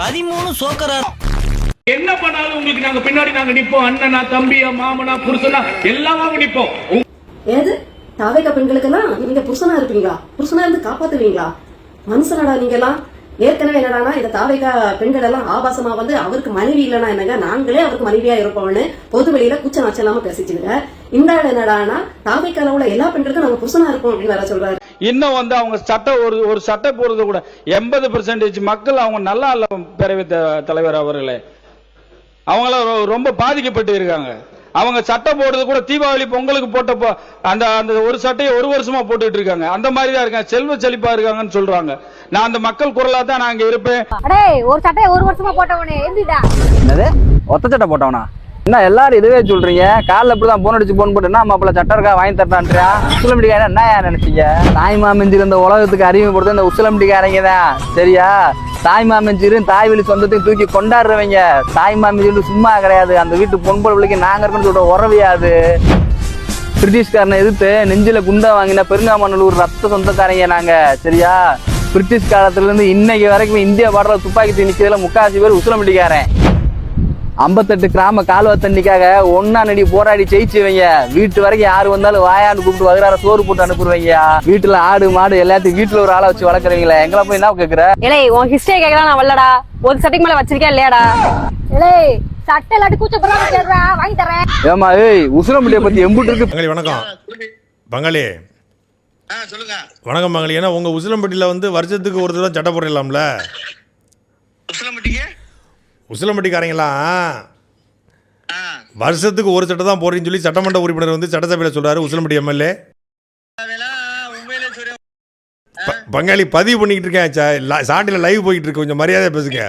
13 சோக்கரா. என்ன பண்ணாலும் உங்களுக்கு நாங்க பின்னாடி நாங்க நிப்போம். அண்ணனா, தம்பியா, மாமனா, புருஷனா எல்லாமே நிப்போம். ஏது தாவேக பெண்களுக்கெல்லாம் நீங்க புருஷனா இருப்பீங்களா? புருஷனா இருந்து காப்பாத்துவீங்களா? மனுஷனடா நீங்க எல்லாம். ஏற்கனவே என்னடானா இந்த தாவேக பெண்கள் எல்லாம் ஆபாசமா வந்து அவருக்கு மனைவி இல்லைன்னா என்னங்க, நாங்களே அவருக்கு மனைவியா இருப்போம்னு பொது வெளியில கூச்ச நாச்சம் இல்லாம பேசிச்சுங்க. இந்த ஆள் என்னடானா தாவேக்கால உள்ள எல்லா பெண்களுக்கும் நாங்க புருஷனா இருப்போம் அப்படின்னு வேற சொல்றாரு. இன்னும் வந்து அவங்க சட்டம் ஒரு சட்டை போறது கூட 80% மக்கள் அவங்க நல்லா இல்ல. பேரவை தலைவர் அவர்களே, அவங்கள ரொம்ப பாதிக்கப்பட்டு இருக்காங்க. அவங்க சட்டை போடுறது கூட தீபாவளி பொங்கலுக்கு போட்டப்போ அந்த ஒரு சட்டையை 1 வருஷமா போட்டுட்டு இருக்காங்க. அந்த மாதிரி தான் இருக்காங்க, செல்வ செழிப்பா இருக்காங்கன்னு சொல்றாங்க. நான் அந்த மக்கள் குரலா தான் நான் அங்க இருப்பேன். ஒரு சட்டையை 1 வருஷமா போட்டவனே எந்திடா. என்னது ஒத்த சட்டை போட்டவனா? என்ன எல்லாரும் இதுவே சொல்றீங்க? காலைல இப்படிதான் போன் அடிச்சு போன் போட்டு மாப்பிள்ள சட்டை இருக்கா வாங்கி தட்டான்றியா? உசிலம்பட்டிக்காரன் என்ன நினைச்சீங்க? தாய்மாமஞ்சிரு இந்த உலகத்துக்கு அறிமுகப்படுத்த இந்த உசிலம்பட்டிக்காரங்க தான். சரியா? தாய்மாமஞ்சிரும் தாய்வெளி சொந்தத்தையும் தூக்கி கொண்டாடுறவங்க. தாய்மாமஞ்சிரு சும்மா கிடையாது. அந்த வீட்டு பொன்பொல் விலைக்கு நாங்க இருக்குன்னு சொல்ற உறவையாது. பிரிட்டிஷ்காரனை எதிர்த்து நெஞ்சில குண்டா வாங்கின பெருங்காமநல்லூர் ரத்த சொந்தக்காரங்க நாங்க. சரியா? பிரிட்டிஷ் காலத்துல இருந்து இன்னைக்கு வரைக்கும் இந்தியா பாடல துப்பாக்கி தூக்கி நிக்கிறதுல 3/4 பேர் உசிலம்பட்டிக்காரன். 58 கிராம கால்வா தண்ணிக்காக ஒன்னா நடி போராடி ஜெயிச்சுவீங்க. வீட்டு வரைக்கும் யாரு வந்தாலும் வாயான்னு கூப்பிட்டு வகுறார சோறு போட்டு அனுப்புறவங்க. வீட்டுல ஆடு மாடு எல்லாத்தையும் வீட்டுல ஒரு ஆளை வச்சு வளர்க்குறீங்களா? எங்களை போய் என்ன கேக்குற? ஏலே உன் ஹிஸ்டரியை கேட்கலாம் நான் வரலடா. ஒரு சட்டைக்கு மேல வச்சிருக்கேன் இல்லையாடா? ஏலே சட்டை இல்லாட்டி கூச்சப்படுறா கேடுறா வாங்கி தரேன். ஏமா ஏய் உசிலம்பட்டியை பத்தி எம்புட்டு இருக்கு. பங்காளி வணக்கம். பங்காளி சொல்லுங்க. வணக்கம் பங்காளி. ஏன்னா உங்க உசிலம்பட்டியில வந்து வருஷத்துக்கு ஒரு தடவை சட்டை போடலாம்ல? உசிலம்பட்டிக்காரங்களாம் வருஷத்துக்கு ஒரு சட்டை தான் போடுறீங்கன்னு சொல்லி சட்டமன்ற உறுப்பினர் வந்து சட்டசபையில் சொல்றாரு. உசிலம்பட்டி எம்எல்ஏ பங்காளி பதிவு பண்ணிக்கிட்டு இருக்கேன். சாட்டில லைவ் போயிட்டு இருக்கு. கொஞ்சம் மரியாதை பேசுங்க.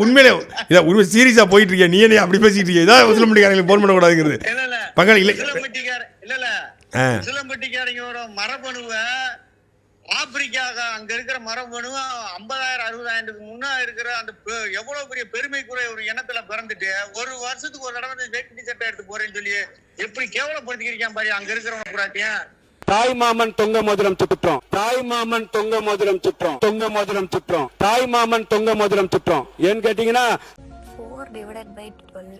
உண்மையிலே சீரியஸா போயிட்டு இருக்கேன். நீ என்ன அப்படி பேசிட்டு இருக்க? இதான் உசிலம்பட்டிக்காரங்களுக்கு போன் பண்ணக்கூடாதுங்கிறது பங்காளி. இல்லை உசிலம்பட்டிக்காரங்களோட மரபணுவை ஆப்பிரிக்காக அங்க இருக்கிற மரபணுவை 50,000-60,000 முன்னா இருக்கிற அந்த எவ்வளவு பெரிய பெருமைக்குரிய ஒரு எண்ணத்துல பிறந்துட்டு ஒரு வருஷத்துக்கு ஒரு தடவை வேட்டி சட்டை எடுத்து போறேன்னு சொல்லி எப்படி கேவலப்படுத்திக்கிறீங்க பாரு அங்க இருக்கிறவங்க புறாட்டியும். தாய் மாமன் தொங்க மோதிரம் சுற்றோம். தாய் மாமன் தொங்க மோதிரம் சுற்றோம். தொங்க மோதிரம் சுற்றோம். தாய் மாமன் தொங்க மோதிரம் சுற்றோம். ஏன்னு கேட்டீங்கன்னா 4/12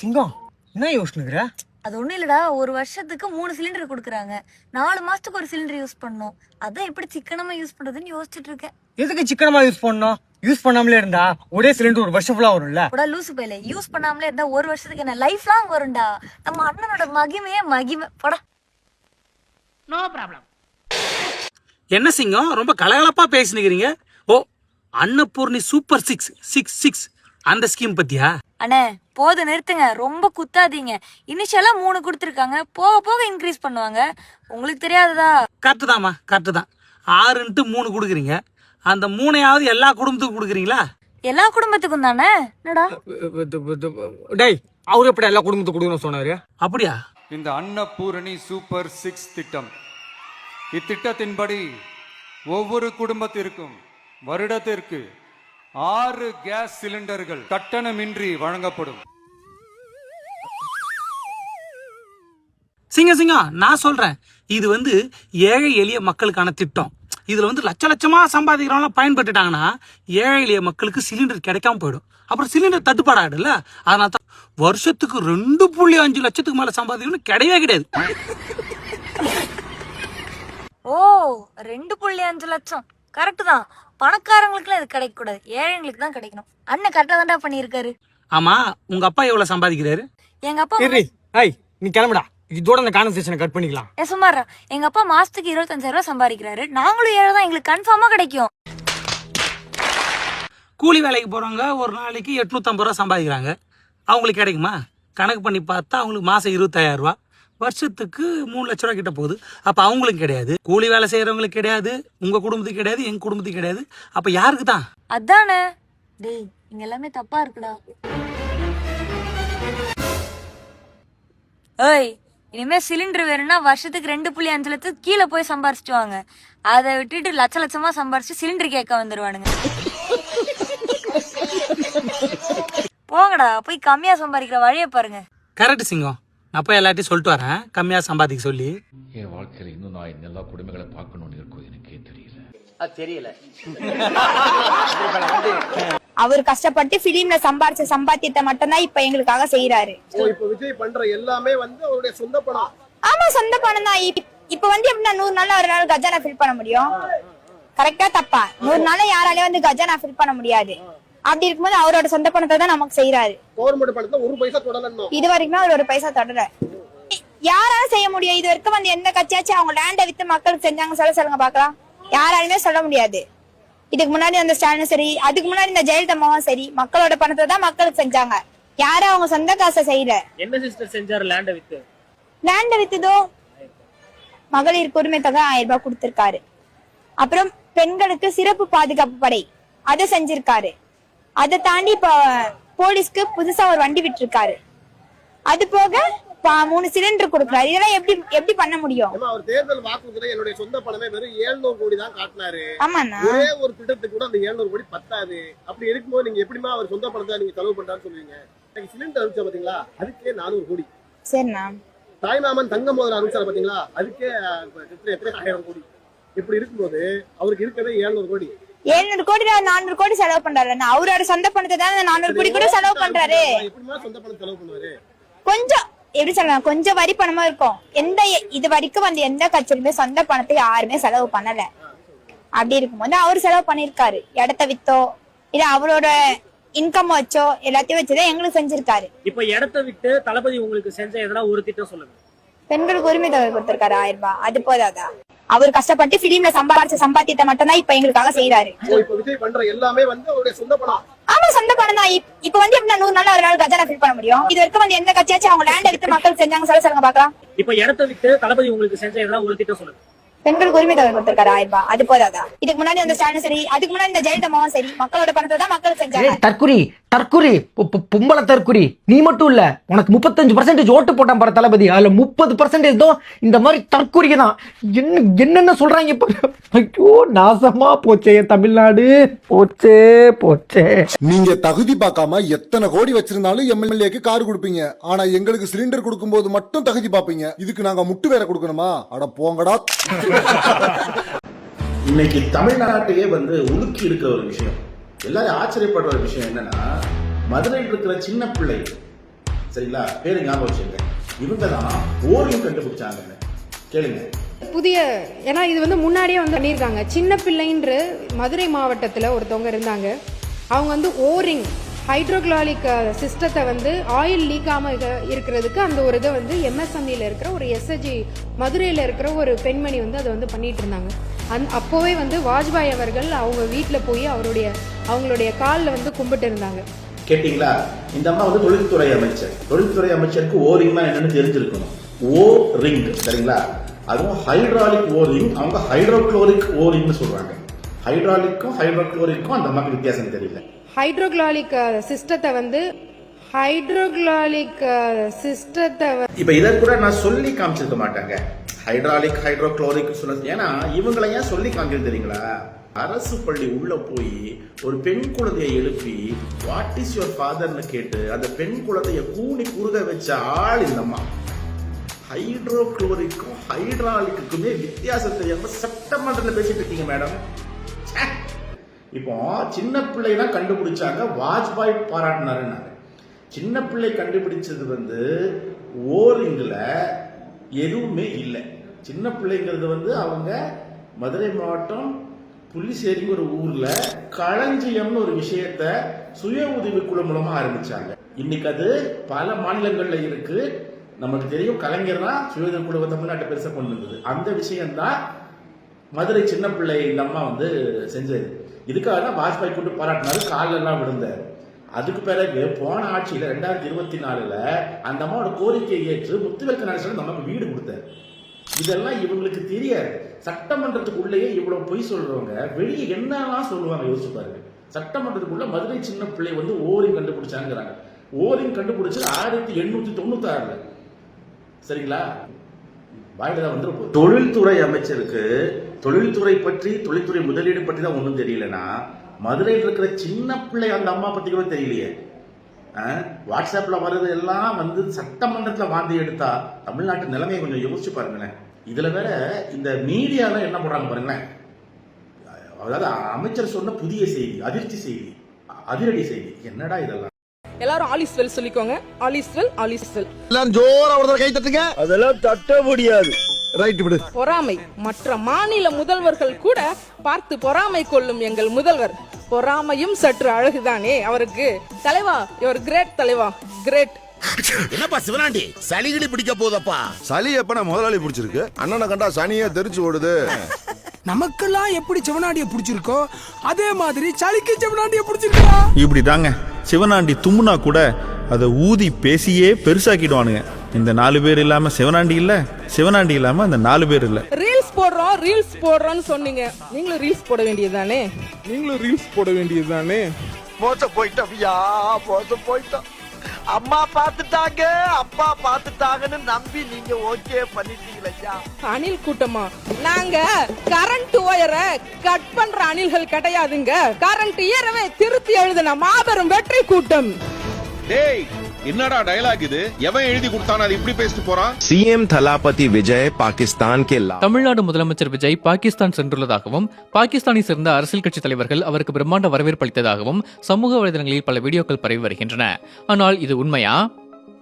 சிங்கம் என்ன யோசிச்சுக்கிற? அது ஒண்ணும் இல்லடா. ஒரு வருஷத்துக்கு 3 சிலிண்டர் கொடுக்குறாங்க. 4 மாசத்துக்கு ஒரு சிலிண்டர் யூஸ் பண்ணணும். அதான் எப்படி சிக்கனமா யூஸ் பண்றதுன்னு யோசிச்சுட்டு இருக்கேன். எதுக்கு சிக்கனமா யூஸ் பண்ணணும்? யூஸ் பண்ணாமலே இருந்தா ஒரே சிலிண்டர் ஒரு வருஷம் ஃபுல்லா வரும்ல. கூட லூசு பையில யூஸ் பண்ணாமலே இருந்தா ஒரு வருஷத்துக்கு என்ன லைஃப் லாங் வரும்டா. நம்ம அண்ணனோட மகிமையே மகிமை. போடா. No problem. என்ன சிங்கம் ரொம்ப கலகலப்பா பேசினுக்கிறீங்க? ஓ அன்னபூர்ணி சூப்பர் 666 அந்த ஸ்கீம் பத்தியா? அண்ணே போது நிறுத்துங்க. ரொம்ப குத்தாதீங்க. இனிஷியலா 3 கொடுத்துருக்காங்க. போக போக இன்க்ரீஸ் பண்ணுவாங்க. உங்களுக்கு தெரியாததா? கரெக்டு தான்மா, கரெக்டு தான். 6×3 கொடுக்குறீங்க. அந்த 3ஐயாவது எல்லா குடும்பத்துக்கும் கொடுக்குறீங்களா? எல்லா குடும்பத்துக்கும் தானே. என்னடா டேய் அவரு எப்படி எல்லா குடும்பத்துக்கும் கொடுக்கணும் சொன்னாரு? அப்படியா? இந்த அன்னபூரணி சூப்பர் 6 திட்டம். இத்திட்டத்தின்படி ஒவ்வொரு குடும்பத்திற்கும் வருடத்திற்கு 6 கேஸ் சிலிண்டர்கள் கட்டணமின்றி வழங்கப்படும். சிங்கம் நான் சொல்றேன், இது வந்து ஏழை எளிய மக்களுக்கான திட்டம். இதுல வந்து லட்சமா சம்பாதிக்கிறவங்க பயன்பட்டுட்டாங்கன்னா ஏழை எளிய மக்களுக்கு சிலிண்டர் கிடைக்காம போயிடும். அப்புறம் சிலிண்டர் தட்டுப்பாடாயிடும்ல. அதனால தான் வருஷத்துக்கு 2.5 லட்சத்துக்கு மேல சம்பாதிக்கணும் கிடையவே கிடையாது. ஓ 2.5 லட்சம் கரெக்ட் தான். பணக்காரங்களுக்குலாம் இது கிடைக்க கூடாது, ஏழைங்களுக்கு தான் கிடைக்கணும். அண்ணன் கரெக்டா தான்டா பண்ணியிருக்காரு. ஆமா உங்க அப்பா எவ்வளவு சம்பாதிக்கிறாரு? எங்க அப்பா நீ கிளம்புடா. இதோட அந்த கான்வர்சேஷனை கட் பண்ணிக்கலாம். சுமாரா எங்க அப்பா மாசத்துக்கு 25,000 ரூபாய் சம்பாதிக்கிறாரு. நாங்களும் ஏழை தான். எங்களுக்கு கன்ஃபார்மா கிடைக்கும். கூலி வேலைக்கு போறவங்க ஒரு நாளைக்கு 850 ரூபாய் சம்பாதிக்கிறாங்க. அவங்களுக்கு கிடைக்குமா? கணக்கு பண்ணி பார்த்தா அவங்களுக்கு மாசம் 25,000 ரூபாய், வருஷத்துக்கு 3 லட்ச ரூபாய் கிட்ட போகுது. அப்ப அவங்களுக்கு கிடையாது, கூலி வேலை செய்யறவங்களுக்கு கிடையாது, உங்க குடும்பத்துக்கு கிடையாது, எங்க குடும்பத்துக்கு கிடையாது. அப்ப யாருக்கு தான்? அதானே. டேய் இங்க எல்லாமே தப்பா இருக்குடா. ஏய் இனிமே சிலிண்டர் வேணும்னா வருஷத்துக்கு 2.5 லட்சத்துக்கு கீழே போய் சம்பாரிச்சிட்டு வாங்க. அதை விட்டுட்டு லட்சமா சம்பாரிச்சு சிலிண்டர் கேட்க வந்துருவானுங்க. போங்கடா போய் கம்மியா சம்பாதிக்கிற வழியை பாருங்க. கரெக்ட் சிங்கம். நான் போய் எல்லாத்தையும் சொல்லிட்டு வரேன், கம்மியா சம்பாதிக்க சொல்லி. என் வாழ்க்கையில இன்னும் நான் இந்த எல்லா குடும்பங்களை பார்க்கணும்னு இருக்கும் எனக்கே தெரியல. அவர் கஷ்டப்பட்டு பிலிம்ல சம்பாரிச்ச சம்பாத்தியத்தை மட்டும்தான் இப்ப எங்களுக்காக செய்யறாரு. இப்ப விஜய் பண்ற எல்லாமே வந்து அவருடைய சொந்த பணம். ஆமா, சொந்த பணம் தான். இப்ப வந்து எப்படின்னா 100 நாள் ஒரு நாள் கஜானா ஃபில் பண்ண முடியும்? கரெக்டா தப்பா? 100 நாள் யாராலையும் வந்து கஜானா ஃபில் பண்ண முடியாது. அப்படி இருக்கும்போது அவரோட சொந்த பணத்தை தான் நமக்கு செய்யறாரு. கவர்மெண்ட் பணத்தை ஒரு பைசா தொடலன்னு இது வரைக்கும் அவர் ஒரு பைசா தொடர யாராலும் செய்ய முடியும். இது வரைக்கும் வந்து எந்த கட்சியாச்சும் அவங்க லேண்டை வித்து மக்களுக்கு செஞ்சாங்க சொல்லுங்க பாக்கலாம்? யாராலுமே சொல்ல முடியாது. இதுக்கு முன்னாடி அந்த ஸ்டாலினும் சரி, அதுக்கு முன்னாடி இந்த ஜெயலலிதா அம்மாவும் சரி, மக்களோட பணத்தை தான் மக்களுக்கு செஞ்சாங்க. யாரும் அவங்க சொந்த காசை செய்யல. என்ன சிஸ்டர் செஞ்சாரு லேண்ட வித்து? லேண்ட வித்துதோ மகளிர் உரிமை தொகை 1000 ரூபாய் கொடுத்திருக்காரு. அப்புறம் பெண்களுக்கு சிறப்பு பாதுகாப்பு படை அதை செஞ்சிருக்காரு. அதை தாண்டி இப்ப போலீஸ்க்கு புதுசா ஒரு வண்டி விட்டுருக்காரு. அது போக 3 சிலிண்டர் கொடுக்குறாரு. இதெல்லாம் எப்படி பண்ண முடியும்? அவர் தேர்தல் வாக்குறுதியில என்னுடைய சொந்த பணமே வெறும் 700 கோடி தான் காட்டினாரு. ஆமாண்ணா, ஒரே ஒரு திட்டத்துக்கு கூட அந்த 700 கோடி பத்தாது. அப்படி இருக்கும்போது நீங்க எப்படிமா அவர் சொந்த பணத்தை நீங்க செலவு பண்றான்னு சொல்லுவீங்க? சிலிண்டர் அனுப்பிச்சா பாத்தீங்களா, அதுக்கே 400 கோடி. சரிண்ணா. தாய்மாமன் தங்க முதல்ல அனுப்பிச்சாரு பாத்தீங்களா, அதுக்கே எத்தனை 1000 கோடி. இப்படி இருக்கும்போது அவருக்கு இருக்கிறதே 700 கோடி. 700 கோடி 400 கோடி செலவு பண்றாரு. அவரோட சொந்த பணத்தை தான் 400 கோடி கூட செலவு பண்றாரு. எப்படிமா சொந்த பணம் செலவு பண்ணுவாரு? கொஞ்சம் எப்படி சொல்லலாம், கொஞ்சம் வரி பணமா இருக்கும். இது வரைக்கும் வந்து எந்த கட்சியிலுமே சொந்த பணத்தை யாருமே செலவு பண்ணல. அப்படி இருக்கும்போது அவர் செலவு பண்ணிருக்காரு. இடத்த வித்தோ இல்ல அவரோட இன்கம் வச்சோ எல்லாத்தையும் வச்சுதான் எங்களுக்கு செஞ்சிருக்காரு. இப்ப இடத்த விட்டு தளபதி உங்களுக்கு செஞ்ச எதனா ஒரு திட்டம் சொல்லுங்க. பெண்களுக்கு உரிமை தொகை கொடுத்திருக்காரு 1000 ரூபாய். அது போதாதா? அவர் கஷ்டப்பட்டு பிலிம்ல சம்பாரிச்ச சம்பாத்தியத்தை மட்டும்தான் இப்ப எங்களுக்காக செய்யறாரு. இப்ப விஜய் பண்ற எல்லாமே வந்து அவருடைய சொந்த பணம். ஆமா, சொந்த பணம் தான். இப்ப வந்து எப்படின்னா 100 நாள் ஒரு நாள் கஜானா ஃபில் பண்ண முடியும்? இது வரைக்கும் வந்து எந்த கட்சியாச்சும் அவங்க லேண்டை வித்து மக்களுக்கு செஞ்சாங்க சொல்லுங்க பாக்கலாம்? இப்ப இடத்த விட்டு தளபதி உங்களுக்கு செஞ்ச எதனா ஒரு திட்டம் சொல்லுங்க. பெண்களுக்கு உரிமை தொகை கொடுத்திருக்காரு 1000 ரூபாய். அது போதாதா? இதுக்கு முன்னாடி அந்த ஸ்டாலினும் சரி, அதுக்கு முன்னாடி இந்த ஜெயலலிதா அம்மாவும் சரி, மக்களோட பணத்தை தான் மக்கள் செஞ்சாங்க. தற்குறி பொம்பளை தற்குறி நீ மட்டும் இல்ல, உனக்கு 35% ஓட்டு போட்டான் பாரு தளபதி, அதுல 30% தான் இந்த மாதிரி தற்குறிக்கு தான். என்னென்ன சொல்றாங்க இப்ப? ஐயோ, நாசமா போச்சே தமிழ்நாடு, போச்சே. நீங்க தகுதி பார்க்காம எத்தனை கோடி வச்சிருந்தாலும் எம்எல்ஏக்கு கார் கொடுப்பீங்க, ஆனா எங்களுக்கு சிலிண்டர் கொடுக்கும் போது மட்டும் தகுதி பார்ப்பீங்க. இதுக்கு நாங்க முட்டு வேற கொடுக்கணுமா? அட போங்கடா. இன்னைக்கு தமிழ்நாட்டையே வந்து உலுக்கி இருக்கிற ஒரு விஷயம், எல்லாரும் ஆச்சரியப்படுற ஒரு விஷயம் என்னன்னா, மதுரையில் இருக்கிற சின்ன பிள்ளை, சரிங்களா, பேரு ஞாபகம் வச்சுங்க, இவங்க தான் ஓரியம் கண்டுபிடிச்சாங்க. கேளுங்க. புதிய, ஏன்னா இது வந்து முன்னாடியே வந்து பண்ணியிருக்காங்க. சின்ன பிள்ளைன்ற மதுரை மாவட்டத்தில் ஒருத்தவங்க இருந்தாங்க. அவங்க வந்து ஓரிங் ஹைட்ரோக்ளாலிக் சிஸ்டத்தை வந்து ஆயில் லீக்காமல் இருக்கிறதுக்கு அந்த ஒரு இதை வந்து எம்எஸ்எம்இல இருக்கிற ஒரு எஸ்எஸ்ஜி மதுரையில் இருக்கிற ஒரு பெண்மணி வந்து அதை வந்து பண்ணிட்டு இருந்தாங்க. அப்போவே வந்து வாஜ்பாய் அவர்கள் அவங்க வீட்டில் போய் அவங்களுடைய காலில் வந்து கும்பிட்டு இருந்தாங்க. கேட்டீங்களா? இந்த அம்மா வந்து தொழில்துறை அமைச்சர். தொழில்துறை அமைச்சருக்கு ஓரிங்னா என்னன்னு தெரிஞ்சிருக்கணும். ஓ ரிங், சரிங்களா? அதுவும் ஹைட்ராலிக் ஓரிங், அவங்க ஹைட்ரோக்ளோரிக் ஓரிங்னு சொல்றாங்க. ஹைட்ராலிக்கும் ஹைட்ரோக்ளோரிக்கும் அந்த அம்மாக்கு வித்தியாசம் தெரியல. ஹைட்ரோக்ளாலிக் சிஸ்டத்தை வந்து இப்ப இதை கூட நான் சொல்லி காமிச்சிருக்க மாட்டாங்க, ஹைட்ராலிக் ஹைட்ரோக்ளோரிக் சொல்ல. ஏன்னா இவங்களை ஏன் சொல்லி காமிக்கிறது தெரியுங்களா? அரசு பள்ளி உள்ள போய் ஒரு பெண் குழந்தையை எழுப்பி வாட் இஸ் யுவர் ஃபாதர்னு கேட்டு அந்த பெண் குழந்தைய கூணி குறுக வச்ச ஆள் இந்த அம்மா. ஹைட்ரோக்ளோரிக்கும் ஹைட்ராலிக்குமே வித்தியாசம் தெரியாம சட்டமன்றத்தில் பேசிட்டு இருக்கீங்க மேடம். இப்போ சின்ன பிள்ளைதான் கண்டுபிடிச்சாங்க, வாஜ்பாய் பாராட்டினாரு. சின்ன பிள்ளை கண்டுபிடிச்சது வந்து ஓரிங்ல எதுவுமே இல்லை. சின்ன பிள்ளைங்கிறது வந்து அவங்க மதுரை மாவட்டம் புள்ளிசேரி ஒரு ஊர்ல களஞ்சியம்னு ஒரு விஷயத்த சுய உதவிக்குழு மூலமா ஆரம்பிச்சாங்க. இன்னைக்கு அது பல மாநிலங்கள்ல இருக்கு. நமக்கு தெரியும், கலைஞர் தான் சுய உதவிக்குழுவை தமிழ்நாட்டை பெருசா கொண்டு வந்தது. அந்த விஷயம்தான் மதுரை சின்ன பிள்ளை இந்த அம்மா வந்து செஞ்சது. இதுக்காக தான் வாஜ்பாய் கூட்டு பாராட்டினாரு, காலில் எல்லாம் விழுந்தாரு. அதுக்கு பிறகு போன ஆட்சியில 2024 அந்த அம்மாவோட கோரிக்கையை ஏற்று முத்துவேல் கருணாநிதி நமக்கு வீடு கொடுத்தாரு. இதெல்லாம் இவங்களுக்கு தெரியாது. சட்டமன்றத்துக்குள்ளேயே இவ்வளவு பொய் சொல்றவங்க வெளியே என்னெல்லாம் சொல்லுவாங்க யோசிச்சு பாருங்க. சட்டமன்றத்துக்குள்ள மதுரை சின்ன பிள்ளை வந்து ஓரிங் கண்டுபிடிச்சாங்கிறாங்க. ஓரிங் கண்டுபிடிச்சது 1896. சரிங்களா? வாயில்தான் வந்துடும். தொழில்துறை அமைச்சருக்கு தொழில்துறை பற்றி, தொழில்துறை முதலீடு பற்றி தான் ஒன்றும் தெரியலனா, மதுரையில் இருக்கிற சின்ன பிள்ளை அந்த அம்மா பத்தி கூட தெரியலையே. வாட்ஸ்அப்ல வர்றது எல்லாம் வந்து சட்டமன்றத்துல வாந்தி எடுத்தா தமிழ்நாட்டு நிலைமையை கொஞ்சம் யோசிச்சு பாருங்களேன். இதுல வேற இந்த மீடியால என்ன பண்றாங்க பாருங்களேன். அதாவது அமைச்சர் சொன்ன புதிய செய்தி, அதிர்ச்சி செய்தி, அதிரடி செய்தி, என்னடா இதெல்லாம். எல்லாரும் ஆலிஸ் வெல் சொல்லிக்கோங்க. All is well, all is well. எல்லாரும் ஜோரா ஒரு கை தட்டுங்க. அதெல்லாம் தட்ட முடியாது. ரைட் விடு. பொறாமை. மற்ற மாநில முதல்வர்கள் கூட பார்த்து பொறாமை கொள்ளும் எங்கள் முதல்வர். பொறாமையும் சற்று அழகுதானே அவருக்கு. தலைவா, யுவர் கிரேட் தலைவா, கிரேட். என்னப்பா சிவனாண்டி, சளிகிளி பிடிக்க போதப்பா? சளி எப்ப நான் முதலாளி பிடிச்சிருக்கு? அண்ணனை கண்டா சனியே தெரிச்சு ஓடுது. நமக்கெல்லாம் எப்படி சிவனாண்டிய பிடிச்சிருக்கோ அதே மாதிரி சளிக்கு சிவனாண்டிய பிடிச்சிருக்கா. இப்படி தாங்க சிவனாண்டி தும்முனா கூட அதை ஊதி பேசியே பெருசாக்கிடுவானுங்க. இந்த 4 பேர் இல்லாம சிவனாண்டி இல்ல, சிவனாண்டி இல்லாம அந்த 4 பேர் இல்ல. ரீல்ஸ் போடுறோம்னு சொன்னீங்க. நீங்களும் ரீல்ஸ் போட வேண்டியதுதானே. மோச போயிட்டா, மோச போயிட்டோம். அம்மா பாத்துட்டாங்க, அப்பா பாத்துட்டாங்கன்னு நம்பி நீங்க ஓகே பண்ணிட்டீங்களா? அணில் கூட்டமா? நாங்க கரண்ட் ஒயரை கட் பண்ற அணில்கள் கிடையாதுங்க. கரண்ட் இயரவே திருத்தி எழுதின மாபெரும் வெற்றி கூட்டம். டேய், என்னடா டயலாக் இது? எவன் எழுதி கொடுத்தானே அது இப்படி பேசிட்டு போறான்? சிஎம் தலாபதி விஜய் பாகிஸ்தான் தமிழ்நாடு முதலமைச்சர் விஜய் பாகிஸ்தான் சென்றுள்ளதாகவும் பாகிஸ்தானை சேர்ந்த அரசியல் கட்சி தலைவர்கள் அவருக்கு பிரம்மாண்ட வரவேற்பு அளித்ததாகவும் சமூக வலைதளங்களில் பல வீடியோக்கள் பரவி வருகின்றன. ஆனால் இது உண்மையா?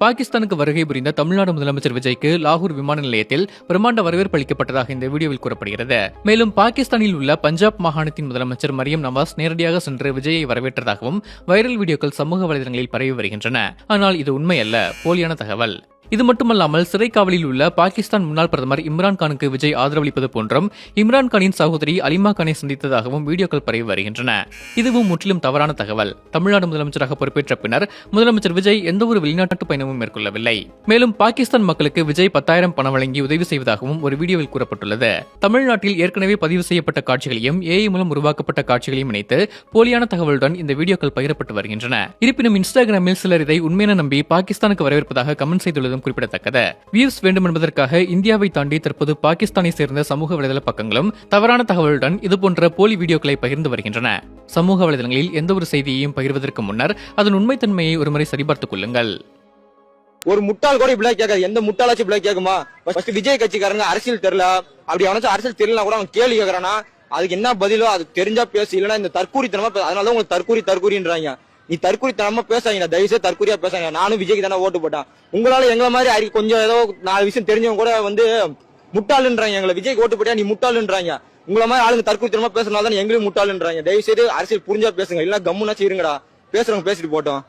பாகிஸ்தானுக்கு வருகை புரிந்த தமிழ்நாடு முதலமைச்சர் விஜய்க்கு லாகூர் விமான நிலையத்தில் பிரம்மாண்ட வரவேற்பு அளிக்கப்பட்டதாக இந்த வீடியோவில் கூறப்படுகிறது. மேலும் பாகிஸ்தானில் உள்ள பஞ்சாப் மாகாணத்தின் முதலமைச்சர் மரியம் நவாஸ் நேரடியாக சென்று விஜயை வரவேற்றதாகவும் வைரல் வீடியோக்கள் சமூக வலைதளங்களில் பரவி வருகின்றன. ஆனால் இது உண்மையல்ல, போலியான தகவல். இது மட்டுமல்லாமல் சிறைக்காவலில் உள்ள பாகிஸ்தான் முன்னாள் பிரதமர் இம்ரான்கானுக்கு விஜய் ஆதரவளிப்பது போன்றும் இம்ரான்கானின் சகோதரி அலிமா கானை சந்தித்ததாகவும் வீடியோக்கள் பரவி வருகின்றன. இதுவும் முற்றிலும் தவறான தகவல். தமிழ்நாடு முதலமைச்சராக பொறுப்பேற்ற பின்னர் முதலமைச்சர் விஜய் எந்த ஒரு வெளிநாட்டு பயணமும் மேற்கொள்ளவில்லை. மேலும் பாகிஸ்தான் மக்களுக்கு விஜய் 10,000 பணம் வழங்கி உதவி செய்வதாகவும் ஒரு வீடியோவில் கூறப்பட்டுள்ளது. தமிழ்நாட்டில் ஏற்கனவே பதிவு செய்யப்பட்ட காட்சிகளையும் ஏஐ மூலம் உருவாக்கப்பட்ட காட்சிகளையும் இணைத்து போலியான தகவலுடன் இந்த வீடியோக்கள் பகிரப்பட்டு வருகின்றன. இருப்பினும் இன்ஸ்டாகிராமில் சிலர் இதை உண்மையான நம்பி பாகிஸ்தானுக்கு வரவேற்பதாக கமெண்ட் செய்துள்ளதும் குறிப்பிடத்தக்கது. வியூஸ் வேண்டும் என்பதற்காக இந்தியாவை தாண்டி தற்போது பாகிஸ்தானை சேர்ந்த சமூக வலைதள பக்கங்களும் தவறான தகவலுடன் இதுபோன்ற போலி வீடியோக்களை பகிர்ந்து வருகின்றன. சமூக வலைதளங்களில் எந்த ஒரு செய்தியையும் பகிர்வதற்கு முன்னர் அதன் உண்மைத்தன்மையை ஒருமுறை சரிபார்த்துக் கொள்ளுங்கள். ஒரு முட்டாள் கூட இப்படி கேட்காது. எந்த முட்டாளாச்சும் இப்படி கேட்குமா? விஜய் கட்சிக்காரங்க அரசியல் தெரியல, அப்படி அவனாச்சும் அரசியல் தெரியல கூட அவன் கேள்வி கேட்கறானா அதுக்கு என்ன பதிலோ அது தெரிஞ்சா பேசு, இல்லன்னா இந்த தற்கூரித்தனமா அதனால உங்களுக்கு தற்கூரின்றாங்க. நீ தற்கூரித்தனமா பேசாங்க, தயவுசெய்து தற்கூரியா பேசாங்க. நானும் விஜய்க்கு தானே ஓட்டு போட்டேன். உங்களால எங்களை மாதிரி கொஞ்சம் ஏதோ 4 விஷயம் தெரிஞ்சவங்க கூட வந்து முட்டாளுன்றாங்க. எங்களை விஜய்க்கு ஓட்டு போட்டியா நீ முட்டாளுன்றாங்க. உங்களை மாதிரி ஆளுங்க தற்கூரித்தனமா பேசுறதுனால தான் எங்களையும் முட்டாளுன்றாங்க. தயவுசெய்து அரசியல் புரிஞ்சா பேசுங்க, இல்ல கம்முனாச்சும் இருங்கடா. பேசுறவங்க பேசிட்டு போட்டோம்.